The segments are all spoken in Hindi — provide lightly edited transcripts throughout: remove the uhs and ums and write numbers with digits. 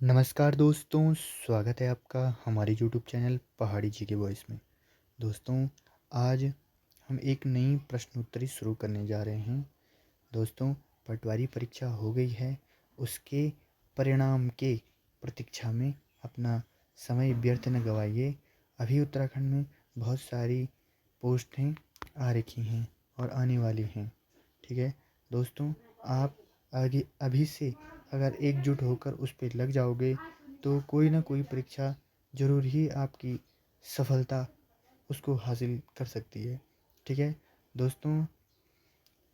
नमस्कार दोस्तों, स्वागत है आपका हमारे यूट्यूब चैनल पहाड़ी जी के वॉइस में। दोस्तों, आज हम एक नई प्रश्नोत्तरी शुरू करने जा रहे हैं। दोस्तों, पटवारी परीक्षा हो गई है, उसके परिणाम के प्रतीक्षा में अपना समय व्यर्थ न गवाइए। अभी उत्तराखंड में बहुत सारी पोस्टें आ रखी हैं और आने वाली हैं, ठीक है। दोस्तों, आप आगे अभी से अगर एकजुट होकर उस पे लग जाओगे तो कोई ना कोई परीक्षा ज़रूर ही आपकी सफलता उसको हासिल कर सकती है, ठीक है। दोस्तों,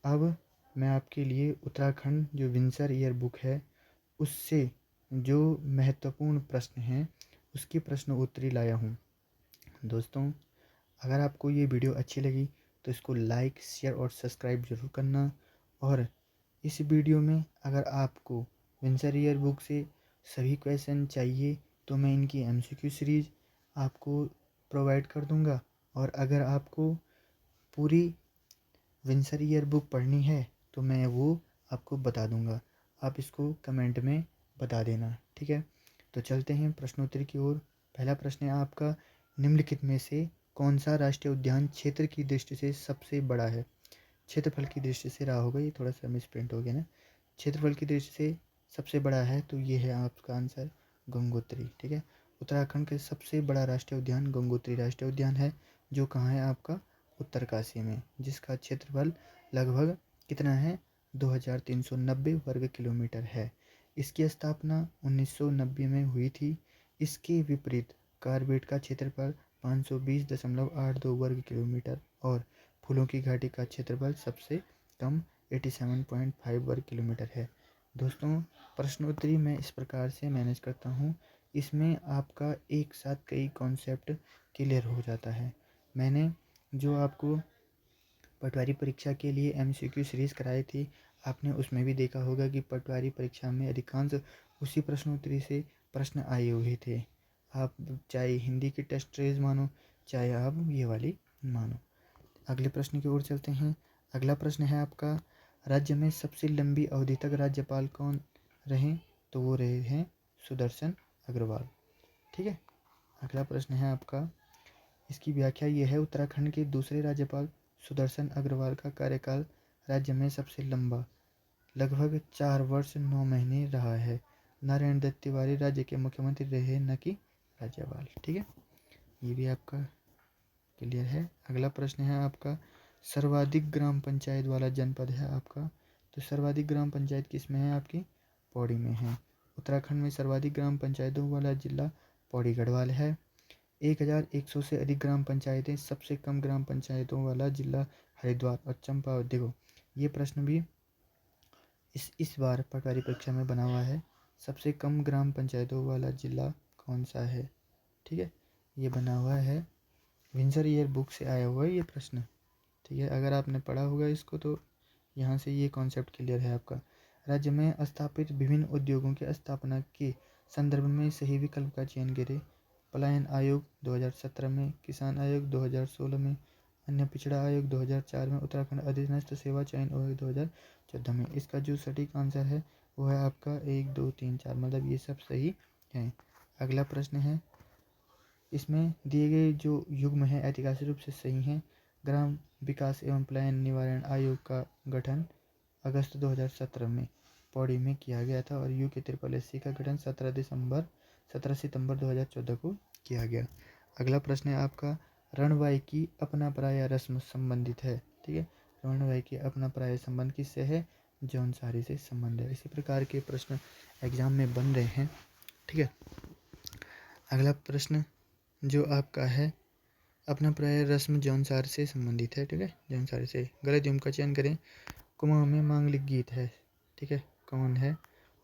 अब मैं आपके लिए उत्तराखंड जो विंसर ईयर बुक है उससे जो महत्वपूर्ण प्रश्न हैं उसकी प्रश्न उत्तरी लाया हूँ। दोस्तों, अगर आपको ये वीडियो अच्छी लगी तो इसको लाइक शेयर और सब्सक्राइब ज़रूर करना। और इस वीडियो में अगर आपको विंसर ईयर बुक से सभी क्वेश्चन चाहिए तो मैं इनकी एमसीक्यू सीरीज़ आपको प्रोवाइड कर दूंगा। और अगर आपको पूरी विंसर ईयर बुक पढ़नी है तो मैं वो आपको बता दूंगा। आप इसको कमेंट में बता देना, ठीक है। तो चलते हैं प्रश्नोत्तरी की ओर। पहला प्रश्न है आपका, निम्नलिखित में से कौन सा राष्ट्रीय उद्यान क्षेत्र की दृष्टि से सबसे बड़ा है? क्षेत्रफल की दृष्टि से रहा होगा, ये थोड़ा सा मिसप्रिंट हो गया ना। क्षेत्रफल की दृष्टि से सबसे बड़ा है तो ये है आपका आंसर गंगोत्री, ठीक है। उत्तराखंड के सबसे बड़ा राष्ट्रीय उद्यान गंगोत्री राष्ट्रीय उद्यान है, जो कहाँ है आपका उत्तरकाशी में, जिसका क्षेत्रफल लगभग कितना है 2390 वर्ग किलोमीटर है। इसकी स्थापना 1990 में हुई थी। इसके विपरीत कार्बेट का क्षेत्रफल 520.82 वर्ग किलोमीटर और फूलों की घाटी का क्षेत्रफल सबसे कम 87.5 वर्ग किलोमीटर है। दोस्तों, प्रश्नोत्तरी मैं इस प्रकार से मैनेज करता हूँ, इसमें आपका एक साथ कई कॉन्सेप्ट क्लियर हो जाता है। मैंने जो आपको पटवारी परीक्षा के लिए एमसीक्यू सीरीज़ कराई थी, आपने उसमें भी देखा होगा कि पटवारी परीक्षा में अधिकांश उसी प्रश्नोत्तरी से प्रश्न आए हुए थे। आप चाहे हिंदी की टेस्ट सीरीज मानो, चाहे आप ये वाली मानो। अगले प्रश्न की ओर चलते हैं। अगला प्रश्न है आपका, राज्य में सबसे लंबी अवधि तक राज्यपाल कौन रहे? तो वो रहे हैं सुदर्शन अग्रवाल, ठीक है। अगला प्रश्न है आपका, इसकी व्याख्या ये है, उत्तराखंड के दूसरे राज्यपाल सुदर्शन अग्रवाल का कार्यकाल राज्य में सबसे लंबा लगभग 4 वर्ष 9 महीने रहा है। नारायण दत्त तिवारी राज्य के मुख्यमंत्री रहे, न कि राज्यपाल, ठीक है। ये भी आपका क्लियर है। अगला प्रश्न है आपका, सर्वाधिक ग्राम पंचायत वाला जनपद है आपका, तो सर्वाधिक ग्राम पंचायत किस में है आपकी? पौड़ी में है। उत्तराखंड में सर्वाधिक ग्राम पंचायतों वाला जिला पौड़ी गढ़वाल है। 1100 से अधिक ग्राम पंचायतें, सबसे कम ग्राम पंचायतों वाला जिला हरिद्वार और चंपावत। देखो, ये प्रश्न भी इस बार पटवारी परीक्षा में बना हुआ है, सबसे कम ग्राम पंचायतों वाला जिला कौन सा है, ठीक है। ये बना हुआ है, विंसर ईयर बुक से आया हुआ है ये प्रश्न, ठीक है। अगर आपने पढ़ा होगा इसको तो यहाँ से ये कॉन्सेप्ट क्लियर है आपका। राज्य में स्थापित विभिन्न उद्योगों की स्थापना के संदर्भ में सही विकल्प का चयन करें। पलायन आयोग 2017 में, किसान आयोग 2016 में, अन्य पिछड़ा आयोग 2004 में, उत्तराखंड अधीनस्थ सेवा चयन आयोग 2014 में। इसका जो सटीक आंसर है वो है आपका 1 2 3 4, मतलब ये सब सही है। अगला प्रश्न है, इसमें दिए गए जो युग्म है ऐतिहासिक रूप से सही हैं। ग्राम विकास एवं पलायन निवारण आयोग का गठन अगस्त 2017 में पौड़ी में किया गया था और UKSSC का गठन 17 सितंबर 2014 को किया गया। अगला प्रश्न है आपका, रणवाई की अपना पराया रस्म संबंधित है, ठीक है। रणवाई की अपना पराया संबंध किससे है? जौनसारी से संबंध है। इसी प्रकार के प्रश्न एग्जाम में बन रहे हैं, ठीक है। अगला प्रश्न जो आपका है, अपना प्राय रस्म जौनसार से संबंधित है, ठीक है। जौनसार से गलत युग्म का चयन करें। कुमाऊं में मांगलिक गीत है, ठीक है, कौन है?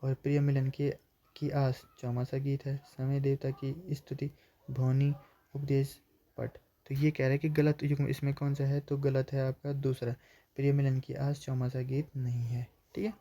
और प्रिय मिलन की आस चौमासा गीत है। समय देवता की स्तुति भौनी उपदेश पट। तो ये कह रहा है कि गलत युग्म इसमें कौन सा है? तो गलत है आपका दूसरा, प्रिय मिलन की आस चौमासा गीत नहीं है, ठीक है।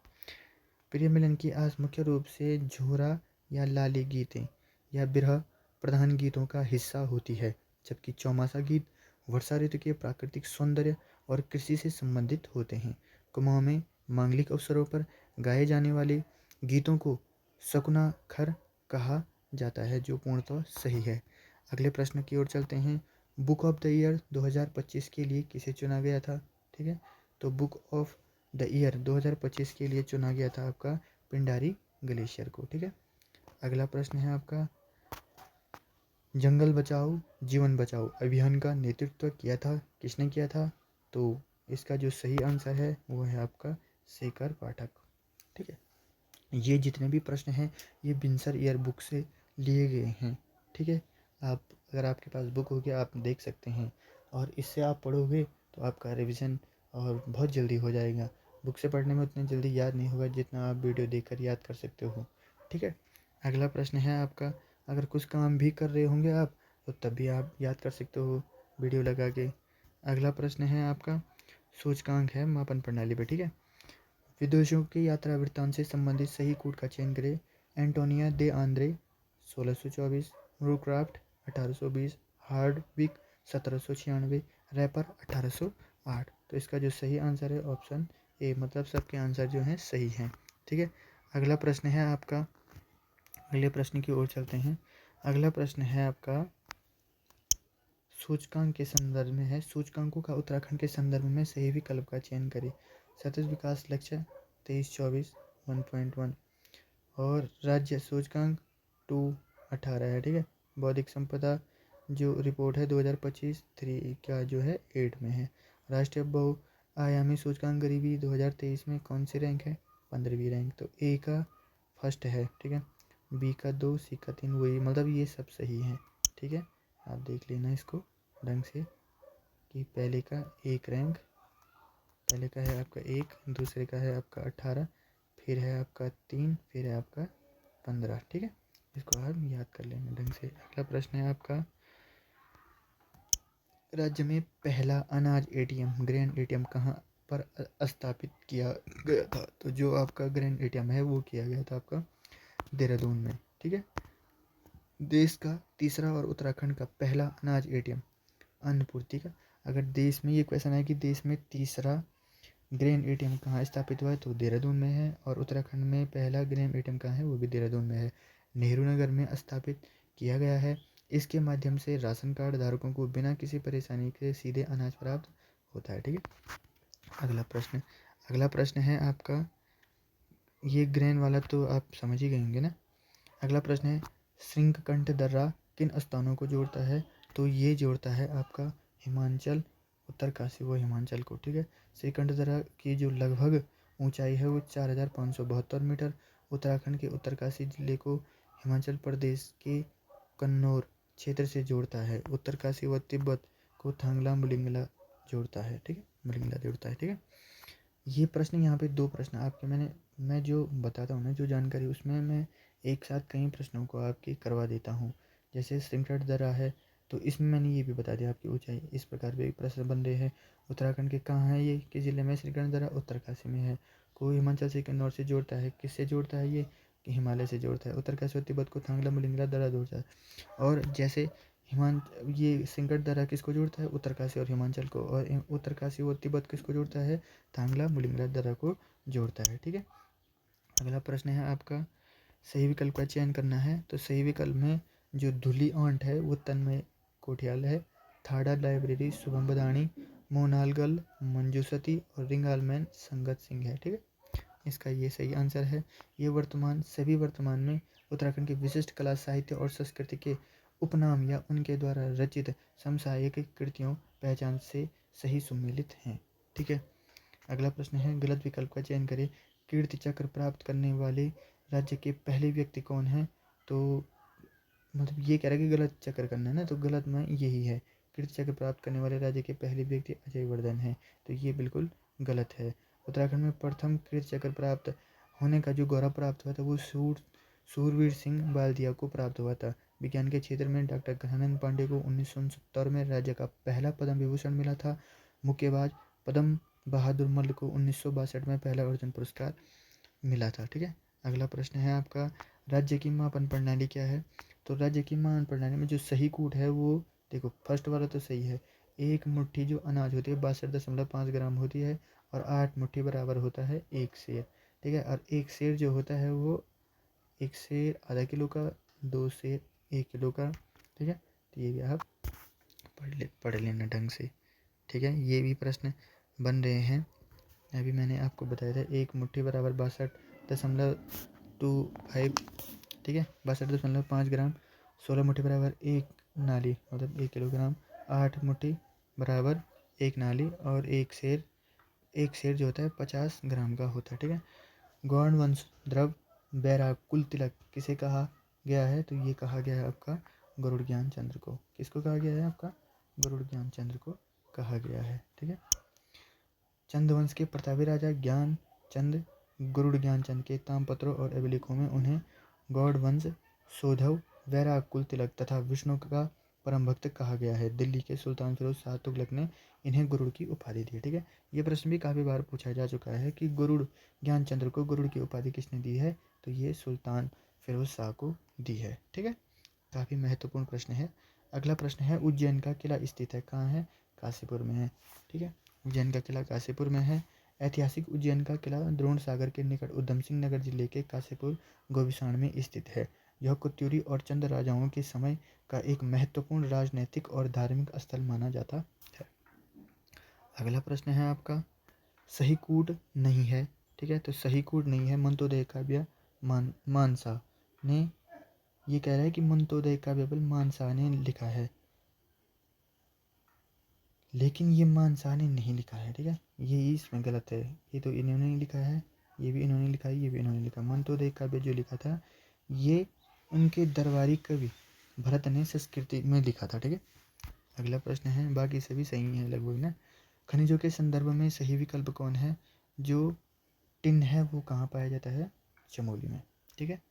प्रिय मिलन की आस मुख्य रूप से झोरा या लाली गीतें या बिरह प्रधान गीतों का हिस्सा होती है, जबकि चौमासा गीत वर्षा ऋतु के प्राकृतिक सौंदर्य और कृषि से संबंधित होते हैं। कुमाऊं में मांगलिक अवसरों पर गाए जाने वाले गीतों को सकुना खर कहा जाता है, जो पूर्णतः सही है। अगले प्रश्न की ओर चलते हैं। बुक ऑफ द ईयर 2025 के लिए किसे चुना गया था? ठीक है, तो बुक ऑफ द ईयर 2025 के लिए चुना गया था आपका पिंडारी ग्लेशियर को। ठीक है, अगला प्रश्न है आपका, जंगल बचाओ जीवन बचाओ अभियान का नेतृत्व किया था, किसने किया था? तो इसका जो सही आंसर है वो है आपका शेखर पाठक। ठीक है, ये जितने भी प्रश्न हैं ये बिनसर ईयर बुक से लिए गए हैं। ठीक है, आप अगर आपके पास बुक होगी आप देख सकते हैं, और इससे आप पढ़ोगे तो आपका रिवीजन और बहुत जल्दी हो जाएगा। बुक से पढ़ने में उतनी जल्दी याद नहीं होगा जितना आप वीडियो देखकर याद कर सकते हो। ठीक है, अगला प्रश्न है आपका, अगर कुछ काम भी कर रहे होंगे आप तो तब भी आप याद कर सकते हो वीडियो लगा के। अगला प्रश्न है आपका, सूचकांक है मापन प्रणाली पे। ठीक है, विदेशों की यात्रा वृत्तांत से संबंधित सही कोड का चयन करें। एंटोनिया दे आंद्रे 1624, रूक्राफ्ट 1820, हार्डविक 1796, रैपर 1808। तो इसका जो सही आंसर है ऑप्शन ए, मतलब सबके आंसर जो हैं सही हैं। ठीक है, अगला प्रश्न है आपका, अगले प्रश्न की ओर चलते हैं। अगला प्रश्न है आपका, सूचकांक के संदर्भ में है, सूचकांकों का उत्तराखंड के संदर्भ में सही विकल्प का चयन करें। सतत विकास लक्ष्य 2324 1.1, और राज्य सूचकांक 218 है। ठीक है, बौद्धिक संपदा जो रिपोर्ट है 2025 3 का जो है 8 में है। राष्ट्रीय बहुआयामी सूचकांक गरीबी 2023 में कौन सी रैंक है? 15वीं रैंक। तो ए का फर्स्ट है। ठीक है, बी का 2, सी का 3, वही मतलब ये सब सही है। ठीक है, आप देख लेना इसको ढंग से कि पहले का एक रैंक, पहले का है आपका 1, दूसरे का है आपका 18, फिर है आपका 3, फिर है आपका 15। ठीक है, इसको आप याद कर लेना ढंग से। अगला प्रश्न है आपका, राज्य में पहला अनाज एटीएम ग्रेन एटीएम कहाँ पर स्थापित किया गया था? तो जो आपका ग्रेन एटीएम है वो किया गया था आपका देहरादून में। ठीक है, देश का तीसरा और उत्तराखंड का पहला अनाज एटीएम अन्नपूर्ति का, अगर देश में ये क्वेश्चन है कि देश में तीसरा ग्रेन एटीएम कहाँ स्थापित हुआ है तो देहरादून में है, और उत्तराखंड में पहला ग्रेन एटीएम कहाँ है वो भी देहरादून में है, नेहरू नगर में स्थापित किया गया है। इसके माध्यम से राशन कार्ड धारकों को बिना किसी परेशानी के सीधे अनाज प्राप्त होता है। ठीक है, अगला प्रश्न है आपका, ये ग्रेन वाला तो आप समझ ही गए होंगे ना। अगला प्रश्न है, श्रृंगकंठ दर्रा किन स्थानों को जोड़ता है? तो ये जोड़ता है आपका हिमाचल उत्तरकाशी व हिमाचल को। ठीक है, श्रीकंठ दर्रा की जो लगभग ऊंचाई है वो 4572 मीटर उत्तराखंड के उत्तरकाशी जिले को हिमाचल प्रदेश के कन्नौर क्षेत्र से जोड़ता है। उत्तरकाशी व तिब्बत को थांगला मुलिंगला जोड़ता है। ठीक है, मुलिंगला जोड़ता है। ठीक है, ये प्रश्न यहाँ पे 2 प्रश्न आपके मैं जो बताता हूँ ना जो जानकारी, उसमें मैं एक साथ कई प्रश्नों को आपके करवा देता हूँ। जैसे श्रृंगकंठ दर्रा है तो इसमें मैंने ये भी बता दिया आपकी ऊंचाई। इस प्रकार भी प्रश्न बन रहे हैं। उत्तराखंड के कहाँ है ये, किस जिले में? श्रृंगकंठ दर्रा उत्तरकाशी में है। को हिमाचल से किन्नौर से जोड़ता है, किससे जोड़ता है ये? कि हिमालय से जोड़ता है। उत्तरकाशी और तिब्बत को थांगला मुलिंगला दर्रा जोड़ता है। और जैसे ये सिंगट दर्रा किसको जोड़ता है? उत्तरकाशी और हिमाचल को। और उत्तरकाशी और तिब्बत किसको जोड़ता है? थांगला मुलिंगला दर्रा को जोड़ता है। ठीक है, अगला प्रश्न है आपका, सही विकल्प का चयन करना है। तो सही विकल्प में जो धुली आंट है वो तन्मय कोठियाल है, थाड़ा लाइब्रेरी शुभम बदाणी, मोनालगल मंजू सती, और रिंगालमैन संगत सिंह है। ठीक है, इसका ये सही आंसर है। ये सभी वर्तमान में उत्तराखंड की विशिष्ट कला साहित्य और संस्कृति के उपनाम या उनके द्वारा रचित समसामयिक कृतियों पहचान से सही सुमेलित हैं। ठीक है, अगला प्रश्न है, गलत विकल्प का चयन करें। कीर्ति चक्र प्राप्त करने वाले राज्य के पहले व्यक्ति कौन है? तो मतलब ये कह रहा है कि गलत चक्र करना है ना, तो गलत में यही है। कीर्ति चक्र प्राप्त करने वाले राज्य के पहले व्यक्ति अजय वर्धन है, तो ये बिल्कुल गलत है। उत्तराखंड में प्रथम कीर्ति चक्र प्राप्त होने का जो गौरव प्राप्त हुआ था वो सूरवीर सिंह बालदिया को प्राप्त हुआ था। विज्ञान के क्षेत्र में डॉक्टर घनानंद पांडे को 1969 में राज्य का पहला पद्म विभूषण मिला था। मुक्केबाज पद्म बहादुर मल्ल को 1962 में पहला अर्जुन पुरस्कार मिला था। ठीक है, अगला प्रश्न है आपका, राज्य की मापन प्रणाली क्या है? तो राज्य की मापन प्रणाली में जो सही कूट है वो देखो, फर्स्ट वाला तो सही है। एक मुट्ठी जो अनाज होती है 62.5 ग्राम होती है, और 8 मुट्ठी बराबर होता है एक सेर। ठीक है, और एक सेर जो होता है वो एक शेर आधा किलो का, 2 शेर 1 किलो का। ठीक है, तो ये भी आप पढ़ लेना ढंग से। ठीक है, ये भी प्रश्न बन रहे हैं। अभी मैंने आपको बताया था 1 मुट्ठी बराबर 62.25। ठीक है, 62.5 ग्राम। 16 मुट्ठी बराबर 1 नाली मतलब 1 किलोग्राम। 8 मुट्ठी बराबर 1 नाली और एक शेर जो होता है 50 ग्राम का होता है। ठीक है, गौड़ वंश द्रव बैराग कुल तिलक किसे कहा गया है? तो ये कहा गया है आपका गरुड़ ज्ञान चंद्र को। किसको कहा गया है? आपका गरुड़ ज्ञान चंद्र को कहा गया है। ठीक है, चंद वंश के प्रतापी राजा ज्ञान चंद गरुड़ ज्ञान चंद के तामपत्रों और अभिलेखों में उन्हें गौड़ वंश, सोधव, वैराग कुल तिलक तथा विष्णु का परम भक्त कहा गया है। दिल्ली के सुल्तान फिरोज शाह तुगलक ने इन्हें गरुड़ की उपाधि दी है। ठीक है, ये प्रश्न भी काफ़ी बार पूछा जा चुका है कि गरुड़ ज्ञानचंद्र को गरुड़ की उपाधि किसने दी है? तो ये सुल्तान फिरोज शाह को दी है। ठीक है, काफ़ी महत्वपूर्ण प्रश्न है। अगला प्रश्न है, उज्जैन का किला स्थित है कहाँ है? काशीपुर में है। ठीक है, उज्जैन का किला काशीपुर में है। ऐतिहासिक उज्जैन का किला द्रोण सागर के निकट उधम सिंह नगर जिले के काशीपुर गोविसाण में स्थित है। यह कुत्यूरी और चंद राजाओं के समय का एक महत्वपूर्ण राजनैतिक और धार्मिक स्थल माना जाता है। अगला प्रश्न है आपका, सही कूट नहीं है। ठीक है, तो सही कूट नहीं है मंतोदय काव्य मानसा ने, ये कह रहा है कि मंतोदय काव्य मानसा ने लिखा है, लेकिन ये मानसा ने नहीं लिखा है। ठीक है, ये इसमें गलत है। ये तो इन्होंने लिखा है, ये भी इन्होंने लिखा है, ये भी इन्होंने लिखा। मंतोदय काव्य जो लिखा था ये उनके दरबारी कवि भरत ने संस्कृति में लिखा था। ठीक है, अगला प्रश्न है, बाकी सभी सही है लगभग ना। खनिजों के संदर्भ में सही विकल्प कौन है? जो टिन है वो कहाँ पाया जाता है? चमोली में। ठीक है,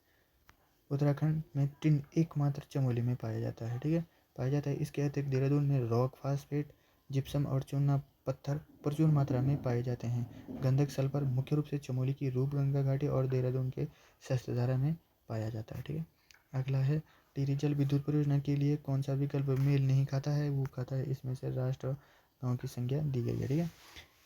उत्तराखंड में टिन एकमात्र चमोली में पाया जाता है। ठीक है, पाया जाता है। इसके अतिरिक्त देहरादून में रॉक फास्फेट, जिप्सम और चूना पत्थर प्रचुर मात्रा में पाए जाते हैं। गंधक सल्फर मुख्य रूप से चमोली की रूपगंगा घाटी और देहरादून के शस्त्रधारा में पाया जाता है। ठीक है, अगला है, टिहरी जल विद्युत परियोजना के लिए कौन सा विकल्प मेल नहीं खाता है? वो खाता है इसमें से राष्ट्र गाँव की संख्या दी गई है। ठीक है,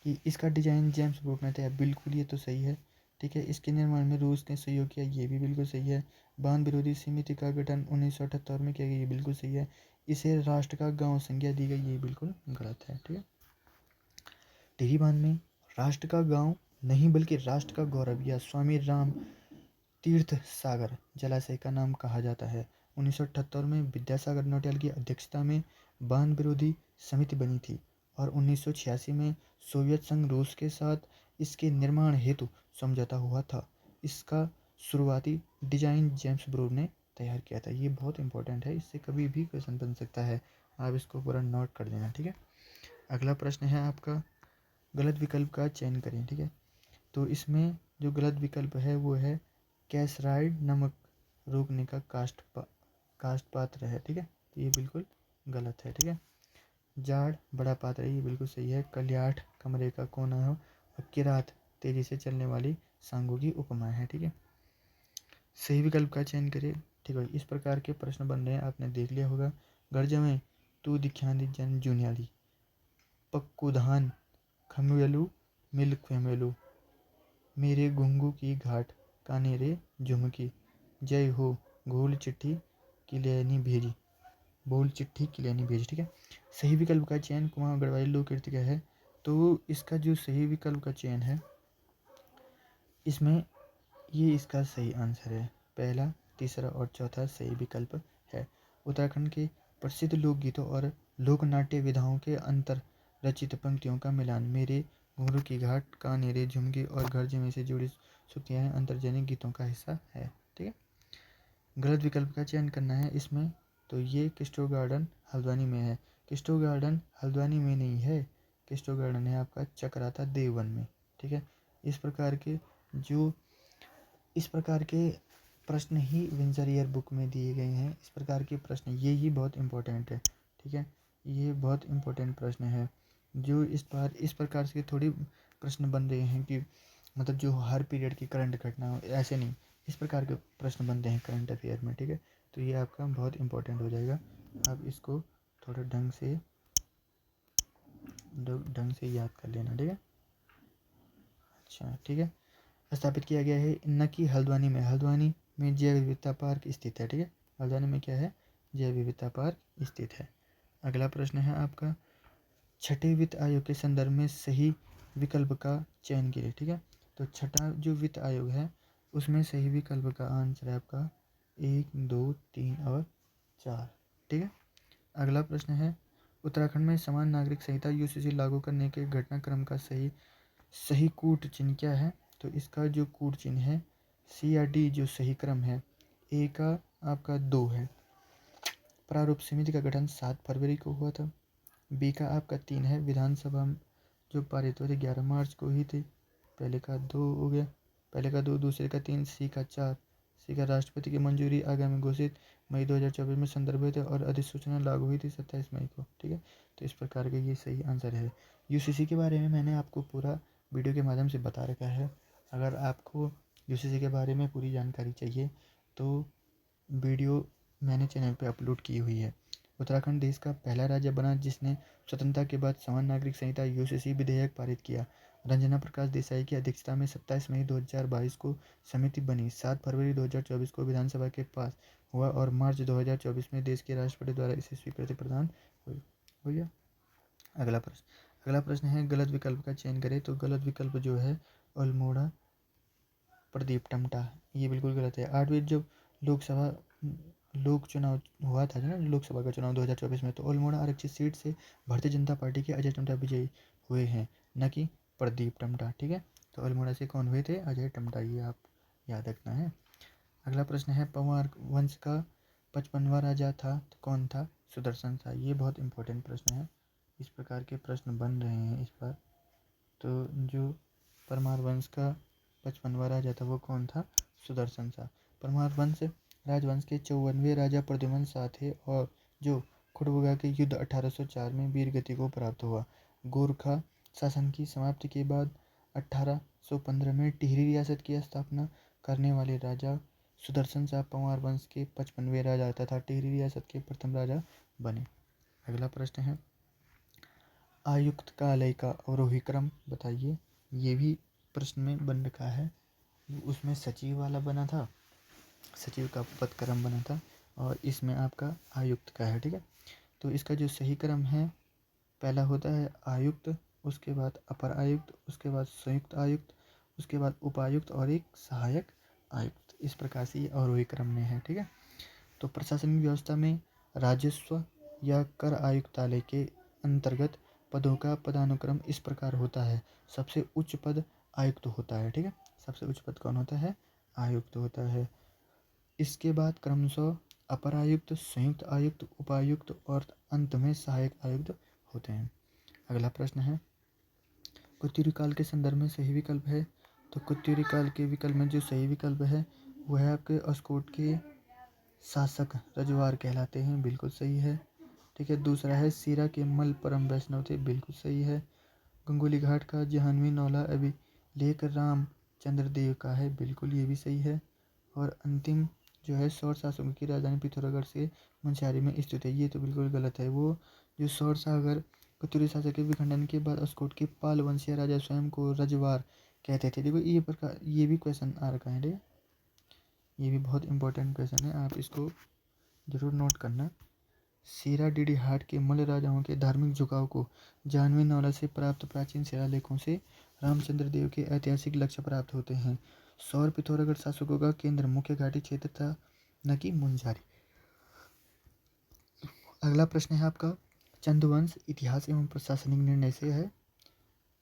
कि इसका डिजाइन जेम्स ब्रूक ने तैयार, बिल्कुल ये तो सही है। ठीक है, इसके निर्माण में रूस ने सहयोग किया, ये भी बिल्कुल सही है। बांध विरोधी समिति का गठन 1978 में किया गया, ये बिल्कुल सही है। इसे राष्ट्र का गांव संज्ञा दी गई, ये बिल्कुल गलत है। ठीक है, टिहरी बांध में राष्ट्र का गांव नहीं बल्कि राष्ट्र का गौरव या स्वामी राम तीर्थ सागर जलाशय का नाम कहा जाता है। 1978 में विद्यासागर नौटियाल की अध्यक्षता में बांध विरोधी समिति बनी थी और 1986 में सोवियत संघ रूस के साथ इसके निर्माण हेतु समझौता हुआ था। इसका शुरुआती डिजाइन जेम्स ब्रूक ने तैयार किया था। ये बहुत इंपॉर्टेंट है, इससे कभी भी क्वेश्चन बन सकता है, आप इसको पूरा नोट कर देना। ठीक है, अगला प्रश्न है आपका, गलत विकल्प का चयन करें। ठीक है, तो इसमें जो गलत विकल्प है वो है कैसराइड नमक रोकने का कास्ट पात्र है। ठीक है, तो ये बिल्कुल गलत है। ठीक है, जाड़ बड़ा पात्र है, ये बिल्कुल सही है। कलियाठ कमरे का कोना हो और किरात तेजी से चलने वाली सांगों की उपमा है। ठीक है, सही विकल्प का चयन करें। ठीक है, इस प्रकार के प्रश्न बन रहे हैं, आपने देख लिया होगा। गर्जमें तू दिख्यांदी जन जुनियाली, पक्कुधान खमेलू मिल खेमेलू, मेरे घुंघू की घाट काने रे झुमकी, जय हो घोल चिट्ठी किलैनी भेजी, बोल चिट्ठी किलैनी भेजी। ठीक है, सही विकल्प का चयन कुमाऊं गढ़वाली लोक कृति का है। तो इसका जो सही विकल्प का चयन है इसमें ये इसका सही आंसर है। पहला, तीसरा और चौथा सही विकल्प है। उत्तराखंड के प्रसिद्ध लोकगीतों और लोक नाट्य विधाओं के अंतर रचित पंक्तियों का मिलान मेरे घुंघरू की घाट कानेरे झुमके और घर में से जुड़ी सुक्तियाँ अंतर्जनिक गीतों का हिस्सा है। ठीक है, गलत विकल्प का चयन करना है इसमें। तो ये किस्टो गार्डन हल्द्वानी में है। किस्टो गार्डन हल्द्वानी में नहीं है, किस्टो गार्डन है आपका चक्राता देववन में। ठीक है, इस प्रकार के प्रश्न ही विंजर ईयर बुक में दिए गए हैं। इस प्रकार के प्रश्न ये ही बहुत इंपॉर्टेंट है। ठीक है, ये बहुत इंपॉर्टेंट प्रश्न है। जो इस बार इस प्रकार से थोड़ी प्रश्न बन रहे हैं कि मतलब जो हर पीरियड की करंट घटना हो, ऐसे नहीं, इस प्रकार के प्रश्न बनते हैं करंट अफेयर में। ठीक है, तो ये आपका बहुत इंपॉर्टेंट हो जाएगा। आप इसको थोड़ा ढंग से याद कर लेना। ठीक है, अच्छा ठीक है, स्थापित किया गया है न कि हल्द्वानी में। हल्द्वानी में जैव विविधता पार्क स्थित है। ठीक है, हल्द्वानी में क्या है, जैव विविधता पार्क स्थित है। अगला प्रश्न है आपका, छठे वित्त आयोग के संदर्भ में सही विकल्प का चयन करें। ठीक है, तो छठा जो वित्त आयोग है उसमें सही विकल्प का आंसर है आपका 1, 2, 3 और 4। ठीक है, अगला प्रश्न है, उत्तराखंड में समान नागरिक संहिता यूसीसी लागू करने के घटनाक्रम का सही कूट चिन्ह क्या है। तो इसका जो कूट चिन्ह है सी या डी, जो सही क्रम है ए का आपका 2 है। प्रारूप समिति का गठन 7 फरवरी को हुआ था। बी का आपका 3 है। विधानसभा जो पारित हुए थे 11 मार्च को ही थे। पहले का 2 हो गया, पहले का 2, दूसरे का 3, सी का 4। सी का राष्ट्रपति की मंजूरी आगामी घोषित मई 2024 में संदर्भित है और अधिसूचना लागू हुई थी 27 मई को। ठीक है, तो इस प्रकार का ये सही आंसर है। यूसीसी के बारे में मैंने आपको पूरा वीडियो के माध्यम से बता रखा है। अगर आपको यूसीसी के बारे में पूरी जानकारी चाहिए तो वीडियो मैंने चैनल पे अपलोड की हुई है। उत्तराखंड देश का पहला राज्य बना जिसने स्वतंत्रता के बाद समान नागरिक संहिता यूसीसी विधेयक पारित किया। रंजना प्रकाश देसाई की अध्यक्षता में 27 मई 2022 को समिति बनी। 7 फरवरी 2024 को विधानसभा के पास हुआ और मार्च 2024 में देश के राष्ट्रपति द्वारा इसे स्वीकृति प्रदान हुई। हो गया। अगला प्रश्न है, गलत विकल्प का चयन करें। तो गलत विकल्प जो है अल्मोड़ा प्रदीप टमटा, ये बिल्कुल गलत है। 8वीं जब लोक चुनाव हुआ था ना, लोकसभा का चुनाव 2024 में, तो अल्मोड़ा आरक्षित सीट से भारतीय जनता पार्टी के अजय टमटा विजयी हुए हैं, न कि प्रदीप टमटा। ठीक है, तो अल्मोड़ा से कौन हुए थे, अजय टमटा, ये आप याद रखना है। अगला प्रश्न है, पंवार वंश का 55वां राजा था तो कौन था। सुदर्शन था। ये बहुत इंपॉर्टेंट प्रश्न है, इस प्रकार के प्रश्न बन रहे हैं इस बार। तो जो परमार वंश का 55वां राजा था वो कौन था, सुदर्शन था। परमार वंश राजवंश के 54वें राजा प्रद्युम्न शाह थे और जो खुड़बुगा के युद्ध 1804 में वीरगति को प्राप्त हुआ। गोरखा शासन की समाप्ति के बाद 1815 में टिहरी रियासत की स्थापना करने वाले राजा सुदर्शन शाह पंवार वंश के 55वें राजा तथा टिहरी रियासत के प्रथम राजा बने। अगला प्रश्न है, आयुक्तालय का अवरोही क्रम बताइए। ये भी प्रश्न में बन रखा है, उसमें सचिव वाला बना था, सचिव का पद क्रम बना था और इसमें आपका आयुक्त का है। ठीक है, तो इसका जो सही क्रम है, पहला होता है आयुक्त, उसके बाद अपर आयुक्त, उसके बाद संयुक्त आयुक्त, उसके बाद उपायुक्त और एक सहायक आयुक्त। इस प्रकार से ये अवरोही क्रम में है। ठीक है, तो प्रशासनिक व्यवस्था में राजस्व या कर आयुक्तालय के अंतर्गत पदों का पदानुक्रम इस प्रकार होता है। सबसे उच्च पद आयुक्त होता है। ठीक है, सबसे उच्च पद कौन होता है, आयुक्त होता है। इसके बाद क्रमशः अपर आयुक्त, संयुक्त आयुक्त, उपायुक्त और अंत में सहायक आयुक्त होते हैं। अगला प्रश्न है, कुत्यूरी काल के संदर्भ में सही विकल्प है। तो कुत्यूरी काल के विकल्प में जो सही विकल्प है वो है आपके अस्कोट के शासक रजवार कहलाते हैं, बिल्कुल सही है। ठीक है, दूसरा है सीरा के मल परम वैष्णव थे, बिल्कुल सही है। गंगोली घाट का जहानवी नौला अभिलेख रामचंद्र देव का है, बिल्कुल ये भी सही है। और अंतिम जो है सौर शासकों की राजधानी पिथौरागढ़ से मंसारी में स्थित है, ये तो बिल्कुल गलत है। वो जो सौर सागर कुतुरी शासक के विखंडन के बाद अस्कोट के पाल वंशीय राजा स्वयं को रजवार कहते थे। देखो ये प्रकार, ये भी क्वेश्चन आ रखा है। ठीक है, ये भी बहुत इंपॉर्टेंट क्वेश्चन है, आप इसको जरूर नोट करना। सीरा डीडी हाट के मूल राजाओं के धार्मिक झुकाव को जानवी नौला से प्राप्त प्राचीन शिलालेखों से रामचंद्र देव के ऐतिहासिक लक्ष्य प्राप्त होते हैं। सौर पिथौरागढ़ शासकों का केंद्र मुख्य घाटी क्षेत्र था, न कि मुंजारी। अगला प्रश्न है आपका, चंदवंश इतिहास एवं प्रशासनिक निर्णय से है।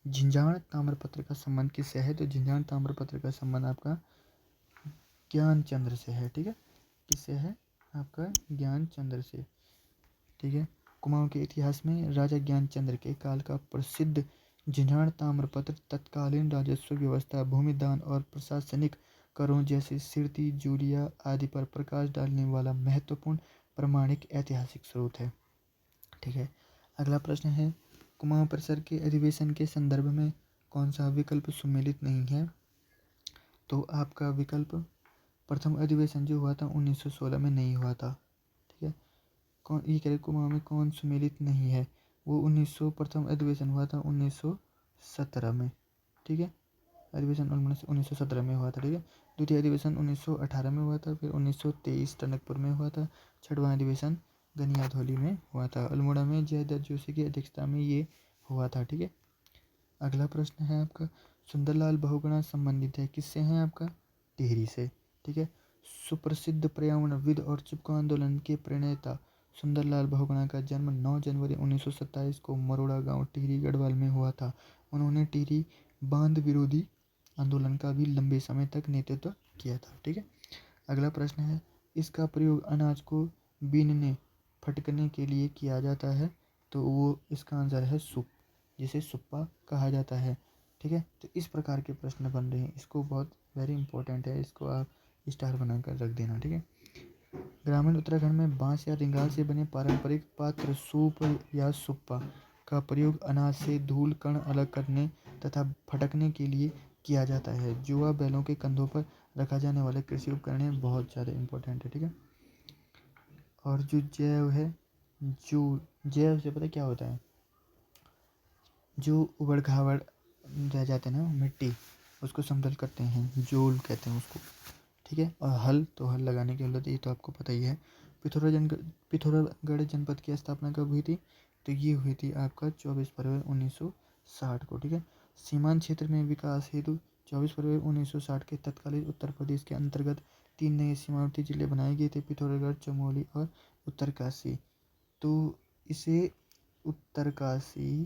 झिंझाण ताम्रपत्र का संबंध किससे है। तो झिंझाण ताम्रपत्र का संबंध आपका ज्ञानचंद्र से है। ठीक है, किससे है, आपका ज्ञानचंद्र से। ठीक है, कुमाऊं के इतिहास में राजा ज्ञानचंद्र के काल का प्रसिद्ध झिंझाण ताम्रपत्र तत्कालीन राजस्व व्यवस्था, भूमि दान और प्रशासनिक करों जैसे सिरती जूलिया आदि पर प्रकाश डालने वाला महत्वपूर्ण प्रमाणिक ऐतिहासिक स्रोत है। ठीक है, अगला प्रश्न है, कुमाऊं परिसर के अधिवेशन के संदर्भ में कौन सा विकल्प सम्मिलित नहीं है। तो आपका विकल्प प्रथम अधिवेशन जो हुआ था 1916 में नहीं हुआ था। ठीक है, कौन ये कह रहे कुमाऊं में कौन सम्मिलित नहीं है, वो 1900 प्रथम अधिवेशन हुआ था 1917 में। ठीक है, अधिवेशन अल्मोड़ा 1917 में हुआ था, ठीक है। द्वितीय अधिवेशन 1918 में हुआ था, फिर 1923 टनकपुर में हुआ था, छठवां अधिवेशन गनियाधौली में हुआ था। अल्मोड़ा में जयदत्त जोशी की अध्यक्षता में ये हुआ था, ठीक है। अगला प्रश्न है आपका, सुंदरलाल बहुगुणा संबंधित है किससे हैं आपका? टिहरी से, ठीक है। सुप्रसिद्ध पर्यावरणविद और चिपको आंदोलन के प्रणेता सुंदरलाल बहुगुणा का जन्म 9 जनवरी 1927 को मरोड़ा गांव टिहरी गढ़वाल में हुआ था। उन्होंने टिहरी बांध विरोधी आंदोलन का भी लंबे समय तक नेतृत्व किया था, ठीक है। अगला प्रश्न है, इसका प्रयोग अनाज को बीनने फटकने के लिए किया जाता है, तो वो इसका आंसर है सूप, जिसे सुप्पा कहा जाता है, ठीक है। तो इस प्रकार के प्रश्न बन रहे हैं, इसको बहुत वेरी इंपॉर्टेंट है, इसको आप स्टार बनाकर रख देना, ठीक है। ग्रामीण उत्तराखंड में बांस या रिंगाल से बने पारंपरिक पात्र सूप या सुप्पा का प्रयोग अनाज से धूल कण अलग करने तथा फटकने के लिए किया जाता है। जुआ बैलों के कंधों पर रखा जाने वाले कृषि उपकरण है, बहुत ज़्यादा इंपॉर्टेंट है, ठीक है। और जो जैव है, जो जैव से पता क्या होता है, जो उबड़ खाबड़ रह जाते हैं ना मिट्टी, उसको समतल करते हैं, जोल कहते हैं उसको, ठीक है। और हल, तो हल लगाने की हल, ये तो आपको पता ही है। पिथौरागढ़ जनपद की स्थापना कब हुई थी? तो ये हुई थी आपका 24 फरवरी 1960 को, ठीक है। सीमांत क्षेत्र में विकास हेतु 24 फरवरी 1960 के तत्कालीन उत्तर प्रदेश के अंतर्गत 3 नए सीमावर्ती जिले बनाए गए थे, पिथौरागढ़, चमोली और उत्तरकाशी। तो इसे उत्तरकाशी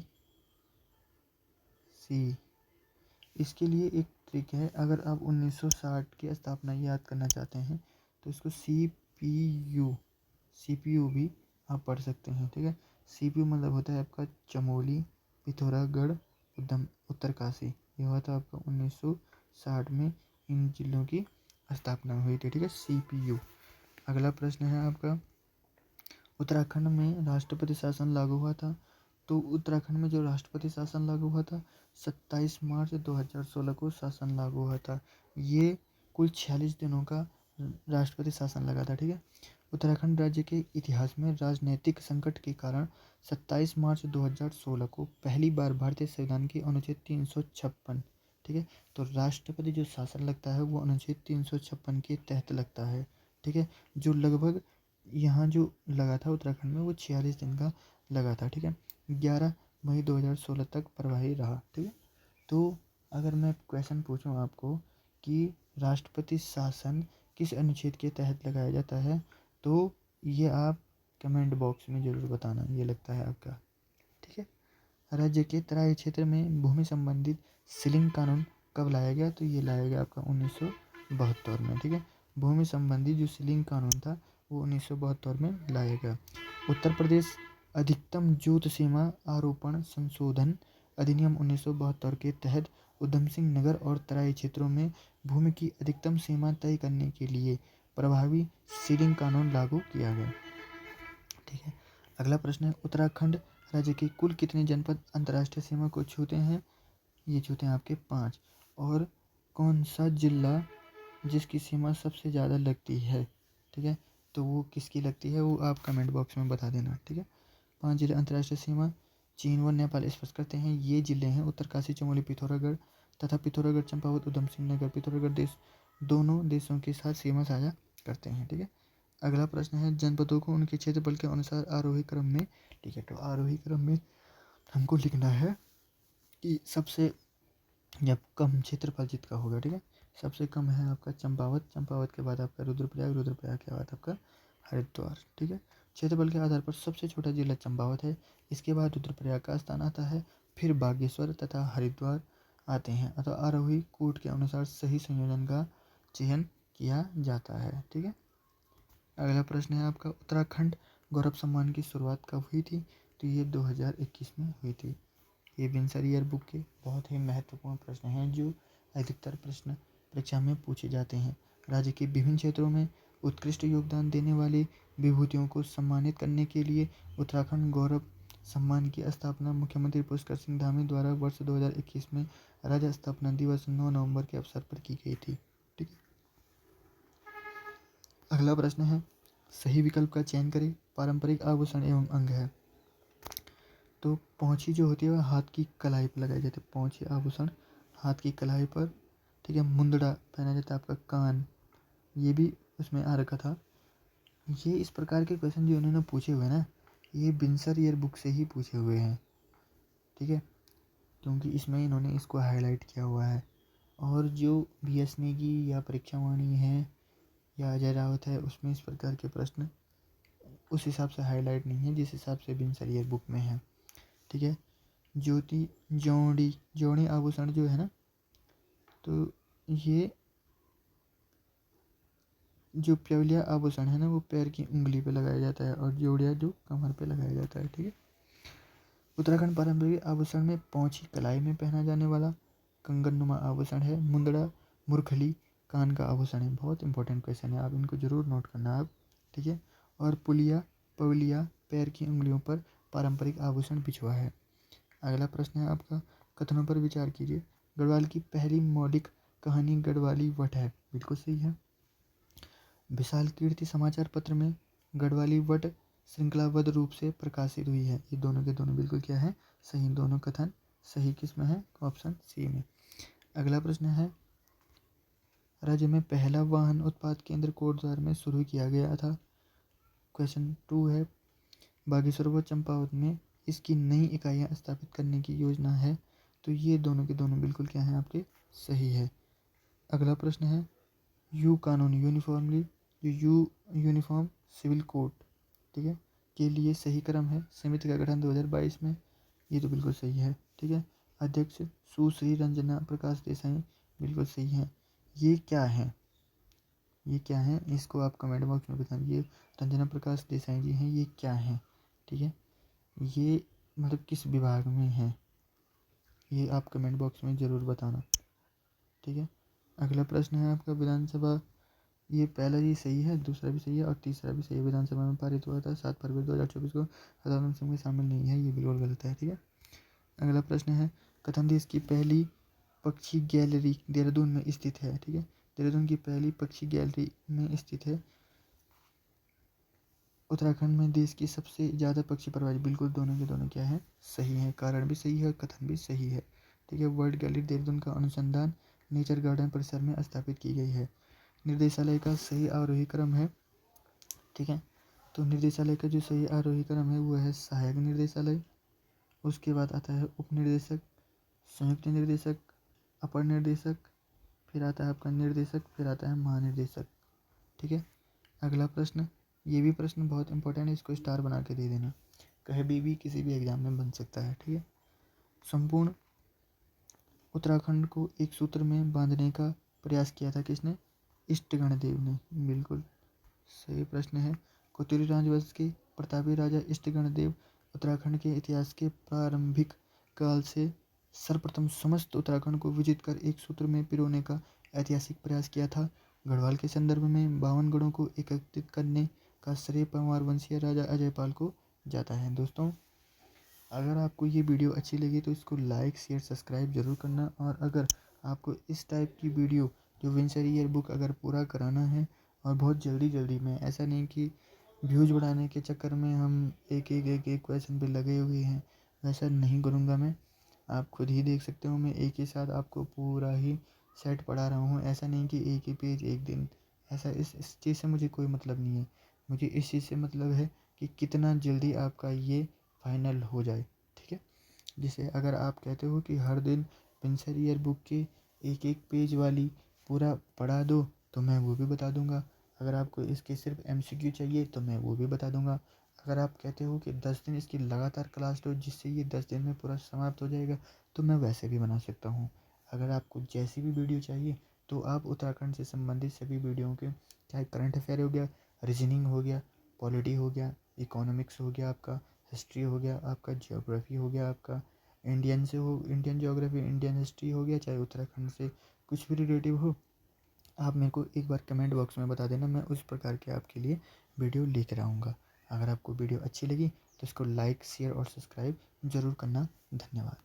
सी, इसके लिए एक ट्रिक है, अगर आप 1960 की स्थापना याद करना चाहते हैं तो इसको सीपीयू भी आप पढ़ सकते हैं, ठीक है। सीपीयू मतलब होता है आपका चमोली, पिथौरागढ़, उत्तरकाशी। ये हुआ था आपका 1960 में, इन जिलों की स्थापना हुई थी, ठीक है, सीपीयू। अगला प्रश्न है आपका, उत्तराखंड में राष्ट्रपति शासन लागू हुआ था, तो उत्तराखंड में जो राष्ट्रपति शासन लागू हुआ था 27 मार्च 2016 को शासन लागू हुआ था। ये कुल 46 दिनों का राष्ट्रपति शासन लगा था, ठीक है। उत्तराखंड राज्य के इतिहास में राजनीतिक संकट के कारण 27 मार्च 2016 को पहली बार भारतीय संविधान की अनुच्छेद 356, ठीक है, तो राष्ट्रपति जो शासन लगता है वो अनुच्छेद 356 के तहत लगता है, ठीक है। जो लगभग यहाँ जो लगा था उत्तराखंड में वो 46 दिन का लगा था, ठीक है। 11 मई 2016 तक प्रभावी रहा, ठीक है। तो अगर मैं क्वेश्चन पूछूं आपको कि राष्ट्रपति शासन किस अनुच्छेद के तहत लगाया जाता है, तो ये आप कमेंट बॉक्स में ज़रूर बताना, ये लगता है आपका, ठीक है। राज्य के तराई क्षेत्र में भूमि संबंधित सीलिंग कानून कब लाया गया? तो ये लाया गया आपका 1972 में, ठीक है। भूमि संबंधी जो सीलिंग कानून था वो 1972 में लाया गया। उत्तर प्रदेश अधिकतम जोत सीमा आरोपण संशोधन अधिनियम 1972 के तहत उधम सिंह नगर और तराई क्षेत्रों में भूमि की अधिकतम सीमा तय करने के लिए प्रभावी सीलिंग कानून लागू किया गया, ठीक है। अगला प्रश्न है, उत्तराखंड राज्य के कुल कितने जनपद अंतर्राष्ट्रीय सीमा को छूते हैं? ये छूते हैं आपके 5। और कौन सा जिला जिसकी सीमा सबसे ज़्यादा लगती है, ठीक है, तो वो किसकी लगती है वो आप कमेंट बॉक्स में बता देना, ठीक है। 5 जिले अंतर्राष्ट्रीय सीमा चीन व नेपाल स्पर्श करते हैं, ये जिले हैं उत्तरकाशी, चमोली, पिथौरागढ़ तथा पिथौरागढ़, चंपावत, उधम सिंह नगर। पिथौरागढ़ देश दोनों देशों के साथ सीमा साझा करते हैं, ठीक है। अगला प्रश्न है, जनपदों को उनके क्षेत्रफल के अनुसार आरोही क्रम में, ठीक है, तो आरोही क्रम में हमको लिखना है कि सबसे जब कम क्षेत्रफल जिसका होगा, ठीक है, सबसे कम है आपका चंपावत, चंपावत के बाद आपका रुद्रप्रयाग, रुद्रप्रयाग के बाद आपका हरिद्वार, ठीक है। क्षेत्रफल के आधार पर सबसे छोटा जिला चंपावत है, इसके बाद रुद्रप्रयाग का स्थान आता है, फिर बागेश्वर तथा हरिद्वार आते हैं, अतः आरोही कूट के अनुसार सही संयोजन का चयन किया जाता है, ठीक है। अगला प्रश्न है आपका, उत्तराखंड गौरव सम्मान की शुरुआत कब हुई थी? तो ये 2021 में हुई थी। ये बिनसर ईयर बुक के बहुत ही महत्वपूर्ण प्रश्न हैं जो अधिकतर प्रश्न परीक्षा में पूछे जाते हैं। राज्य के विभिन्न क्षेत्रों में उत्कृष्ट योगदान देने वाले विभूतियों को सम्मानित करने के लिए उत्तराखंड गौरव सम्मान की स्थापना मुख्यमंत्री पुष्कर सिंह धामी द्वारा वर्ष 2021 में राज्य स्थापना दिवस 9 नवंबर के अवसर पर की गई थी, ठीक है। अगला प्रश्न है, सही विकल्प का चयन करें, पारंपरिक आभूषण एवं अंग है। तो पौंची जो होती है वह हाथ की कलाई पर लगाई जाती है, पौंची आभूषण हाथ की कलाई पर, ठीक है। मुंदड़ा पहना जाता है आपका कान, ये भी उसमें आ रखा था। ये इस प्रकार के क्वेश्चन जो इन्होंने पूछे हुए हैं ना, ये बिनसर ईयर बुक से ही पूछे हुए हैं, ठीक है, क्योंकि इसमें इन्होंने इसको हाईलाइट किया हुआ है। और जो BS नेगी या परीक्षा वाणी है या अजय रावत है, उसमें इस प्रकार के प्रश्न उस हिसाब से हाईलाइट नहीं है जिस हिसाब से बिनसर ईयर बुक में है, ठीक है। ज्योति जोड़ी आभूषण जो है ना, तो ये जो प्यवलिया आभूषण है ना, वो पैर की उंगली पे लगाया जाता है, और जोड़िया जो कमर पे लगाया जाता है, ठीक है। उत्तराखंड पारंपरिक आभूषण में पहुंची कलाई में पहना जाने वाला कंगन नुमा आभूषण है। मुंदड़ा मुरखली कान का आभूषण है। बहुत इंपॉर्टेंट क्वेश्चन है, आप इनको जरूर नोट करना आप, ठीक है। और पवलिया पैर की उंगलियों पर पारंपरिक आभूषण बिछुआ है। अगला प्रश्न है आपका, कथनों पर विचार कीजिए। गढ़वाल की पहली मौलिक कहानी गढ़वाली वट है, बिल्कुल सही है। विशाल कीर्ति समाचार पत्र में गढ़वाली वट श्रृंखलाबद्ध रूप से प्रकाशित हुई है। ये दोनों के दोनों बिल्कुल क्या है, सही। दोनों कथन सही किस में है, ऑप्शन सी में। अगला प्रश्न है, राज्य में पहला वाहन उत्पाद केंद्र कोटद्वार में शुरू किया गया था। क्वेश्चन 2 है, बागेश्वर व चंपावत में इसकी नई इकाइयाँ स्थापित करने की योजना है। तो ये दोनों के दोनों बिल्कुल क्या है, आपके सही है। अगला प्रश्न है, यू कानून यूनिफॉर्म सिविल कोड, ठीक है, के लिए सही क्रम है। समिति का गठन 2022 में, ये तो बिल्कुल सही है, ठीक है। अध्यक्ष सुश्री रंजना प्रकाश देसाई, बिल्कुल सही है। ये क्या है, ये क्या है, इसको आप कमेंट बॉक्स में बताएं। ये रंजना प्रकाश देसाई जी हैं, ये क्या है, ठीक है। ये मतलब किस विभाग में है, ये आप कमेंट बॉक्स में ज़रूर बताना, ठीक है। अगला प्रश्न है आपका, विधानसभा, ये पहला ही सही है, दूसरा भी सही है और तीसरा भी सही है। विधानसभा में पारित हुआ था 7 फरवरी 2024 को, सदानंद सिंह में शामिल नहीं है, ये बिल्कुल गलत है, ठीक है। अगला प्रश्न है, कथन देश की पहली पक्षी गैलरी देहरादून में स्थित है, ठीक है। देहरादून की पहली पक्षी गैलरी में स्थित है। उत्तराखंड में देश की सबसे ज़्यादा पक्षी प्रवासी, बिल्कुल दोनों के दोनों क्या है, सही है। कारण भी सही है, कथन भी सही है, ठीक है। वर्ल्ड गैलरी देहरादून का अनुसंधान नेचर गार्डन परिसर में स्थापित की गई है। निर्देशालय का सही आरोही क्रम है, ठीक है। तो निर्देशालय का जो सही आरोही क्रम है वो है सहायक निर्देशालय, उसके बाद आता है उप निर्देशक, संयुक्त निर्देशक, अपर निर्देशक, फिर आता है आपका निर्देशक, फिर आता है महानिर्देशक, ठीक है। अगला प्रश्न, ये भी प्रश्न बहुत इंपॉर्टेंट है, इसको स्टार बना के दे देना, कहीं भी किसी भी एग्जाम में बन सकता है, ठीक है। संपूर्ण उत्तराखंड को एक सूत्र में बांधने का प्रयास किया था किसने, इष्टगणदेव ने, बिल्कुल सही प्रश्न है। कोतुरी राजवंश के प्रतापी राजा इष्टगणदेव उत्तराखंड के इतिहास के प्रारंभिक काल से सर्वप्रथम समस्त उत्तराखंड को विजित कर एक सूत्र में पिरोने का ऐतिहासिक प्रयास किया था। गढ़वाल के संदर्भ में 52 गढ़ों को एकत्रित करने का श्रेय परमार वंशीय राजा अजयपाल को जाता है। दोस्तों, अगर आपको ये वीडियो अच्छी लगी तो इसको लाइक शेयर सब्सक्राइब जरूर करना। और अगर आपको इस टाइप की वीडियो जो बिनसर ईयर बुक अगर पूरा कराना है और बहुत जल्दी में, ऐसा नहीं कि व्यूज बढ़ाने के चक्कर में हम एक क्वेश्चन पे लगे हुए हैं, वैसा नहीं करूँगा मैं। आप खुद ही देख सकते हो, मैं एक ही साथ आपको पूरा ही सेट पढ़ा रहा हूँ। ऐसा नहीं कि एक ही पेज एक दिन, ऐसा इस चीज़ से मुझे कोई मतलब नहीं है। मुझे इस चीज़ से मतलब है कि कितना जल्दी आपका ये फाइनल हो जाए, ठीक है। जैसे अगर आप कहते हो कि हर दिन बिनसर ईयर बुक के एक पेज वाली पूरा पढ़ा दो, तो मैं वो भी बता दूंगा। अगर आपको इसके सिर्फ MCQ चाहिए तो मैं वो भी बता दूंगा। अगर आप कहते हो कि 10 दिन इसकी लगातार क्लास लो जिससे ये 10 दिन में पूरा समाप्त हो जाएगा, तो मैं वैसे भी बना सकता हूँ। अगर आपको जैसी भी वीडियो चाहिए तो आप उत्तराखंड से संबंधित सभी वीडियो के, चाहे करंट अफेयर हो गया, रीजनिंग हो गया, पॉलिटी हो गया, इकोनॉमिक्स हो गया, आपका हिस्ट्री हो गया, आपका जियोग्राफी हो गया, आपका इंडियन से हो, इंडियन जियोग्राफी, इंडियन हिस्ट्री हो गया, चाहे उत्तराखंड से कुछ भी रिलेटिव हो, आप मेरे को एक बार कमेंट बॉक्स में बता देना, मैं उस प्रकार के आपके लिए वीडियो लेकर आऊँगा। अगर आपको वीडियो अच्छी लगी तो इसको लाइक शेयर और सब्सक्राइब ज़रूर करना। धन्यवाद।